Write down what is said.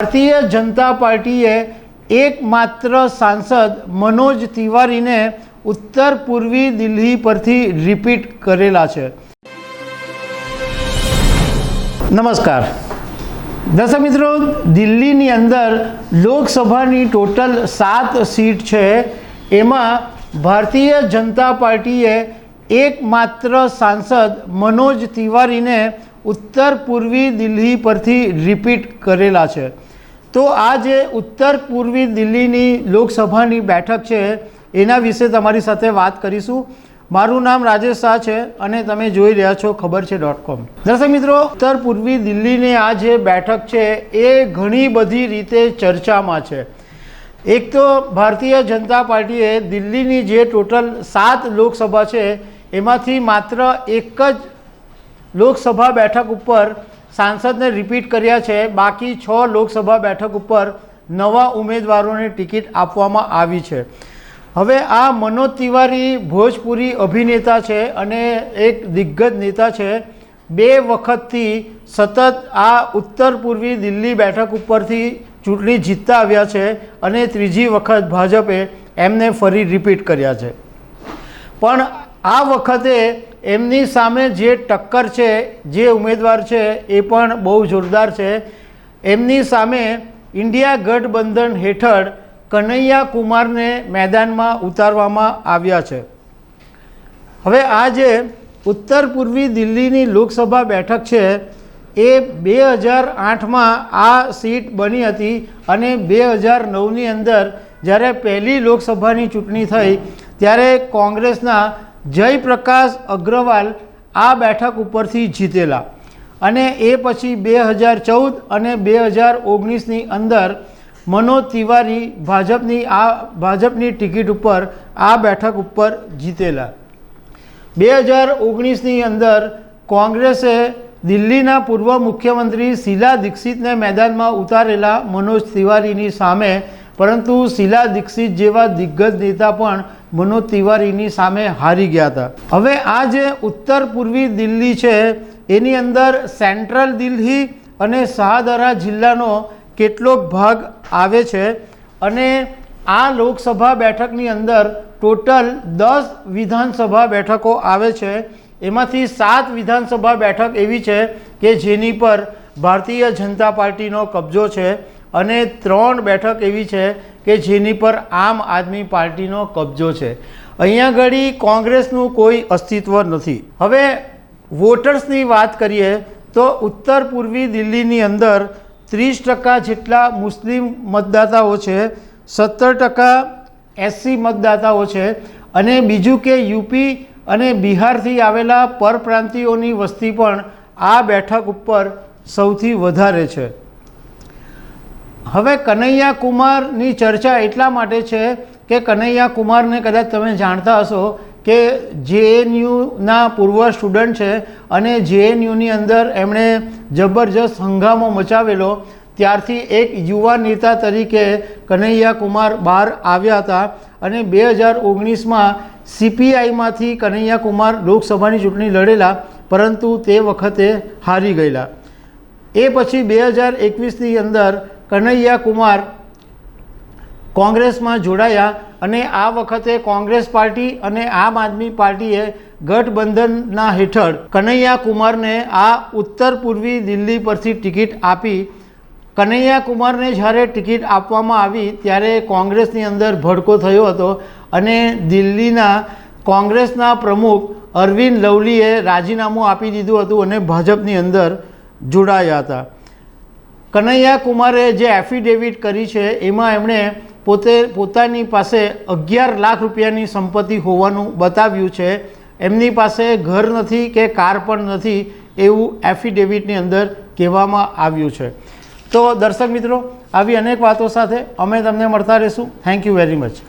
भारतीय जनता पार्टीए एकमात्र सांसद मनोज तिवारी ने उत्तर पूर्वी दिल्ली परथी रिपीट करेला छे। नमस्कार दर्शक मित्रों, दिल्ली नी अंदर लोकसभा नी टोटल 7 सीट छे। एमां भारतीय जनता पार्टीए एकमात्र सांसद मनोज तिवारी ने उत्तर पूर्वी दिल्ली परथी रिपीट करेला छे। तो आज उत्तर पूर्वी दिल्ली लोकसभा बैठक है एना विषे तमारी साथे बात करीशुं। मारू नाम राजेश शाह है अने तमे जोई रह्या छो खबर छे .com। दर्शक मित्रों, उत्तर पूर्वी दिल्ली ने आज बैठक है ए घणी बधी रीते चर्चा में है। एक तो भारतीय जनता पार्टीए दिल्ली जे टोटल 7 लोकसभा है एमांथी मात्र एक ज लोकसभा बैठक पर सांसद ने रिपीट कर्या छे। बाकी 6 लोकसभा बैठक पर नवा उम्मीदवारों ने टिकिट आपवामां आवी छे। हवे आ मनोज तिवारी भोजपुरी अभिनेता छे अने एक दिग्गज नेता छे। 2 वखतथी सतत आ उत्तर पूर्वी दिल्ली बैठक परथी चूंटणी जीतता आव्या छे अने त्रीजी वखत भाजपे एमने फरी रिपीट कर्या छे। पण आ वखते एमनी सामे जे टक्कर छे, जे उम्मीदवार छे ए पण बहु जोरदार छे। एमनी सामे इंडिया गठबंधन हेठळ कन्हैया कुमार ने मैदान में उतारवामां आव्या छे। हवे आज उत्तर पूर्वी दिल्ली नी लोकसभा बैठक छे ए 2008 में आ सीट बनी हती अने 2009 नी अंदर ज्यारे पहली लोकसभानी चूंटणी थई त्यारे कोंग्रेसना जयप्रकाश अग्रवाल आ बैठक उपरथी जीतेला अने ए पछी 2014 अने 2019 नी अंदर मनोज तिवारी भाजपनी टिकिट पर आ बैठक पर जीतेला। 2019 नी अंदर कांग्रेसे दिल्लीना पूर्व मुख्यमंत्री शीला दीक्षित ने मैदान में उतारेला मनोज तिवारी सामे, परंतु शीला दीक्षित जेवा दिग्गज नेता पण मनोज तिवारी सामे हारी गया था। हवे आज उत्तर पूर्वी दिल्ली छे एनी अंदर सेंट्रल दिल्ली अने शाहदरा जिल्लानो केटलोक भाग आवे छे अने आ लोकसभा बैठकनी अंदर टोटल 10 विधानसभा बैठकों आवे छे। एमांथी 7 विधानसभा बैठक एवी छे के जेनी पर भारतीय जनता पार्टीनो कब्जो छे अने 3 बैठक एवी छे के जेनी पर आम आदमी पार्टीनो कब्जो छे। अहींया घड़ी कोंग्रेसनुं कोई अस्तित्व नथी। हवे वोटर्सनी बात करीए तो उत्तर पूर्वी दिल्लीनी अंदर 30% जेटला मुस्लिम मतदाताओ छे, 17% SC मतदाताओ छे अने बीजू के यूपी अने बिहार थी आवेला परप्रांतियोनी वस्ती पण आ बैठक पर सौथी वधारे छे। हवे कन्हैया कुमार नी चर्चा एटला माटे छे के कन्हैया कुमार ने कदाच तमे जाणता हशो के JNU ना पूर्व स्टूडंट छे अने JNU नी अंदर एमणे जबरदस्त हंगामो मचावेलो। त्यारथी एक युवा नेता तरीके कन्हैया कुमार बहार आव्या हता अने 2019 में CPI मांथी कन्हैया कुमार लोकसभानी चूंटणी लड़ेला, परंतु ते वखते हारी गयेला। ए पछी 2021 नी अंदर कन्हैया कुमार कांग्रेस में जोड़ाया अने आ वखते कांग्रेस पार्टी अने आम आदमी पार्टीए गठबंधन हेठळ कन्हैया कुमार ने आ उत्तर पूर्वी दिल्ली परथी टिकिट आपी। कन्हैया कुमार ने ज्यारे टिकिट आपवामां आवी त्यारे कांग्रेसनी अंदर भड़को थयो हतो अने दिल्लीना कांग्रेसना प्रमुख अरविंद लवलीए राजीनामું आपी दीधुं हतुं अने भाजपनी अंदर जोड़ाया हता। कन्हैया कुमारे जे एफिडेविट करी छे एमां एमणे पोतानी पासे 11 लाख रुपयानी संपत्ति होवानुं बताव्युं छे। एमनी पासे घर नथी के कार पण नथी एवुं एफिडेविटनी अंदर कहेवामां आव्युं छे। तो दर्शक मित्रों, आवी अनेक वातो साथे अमे तमने मळता रहीशुं। Thank you very much.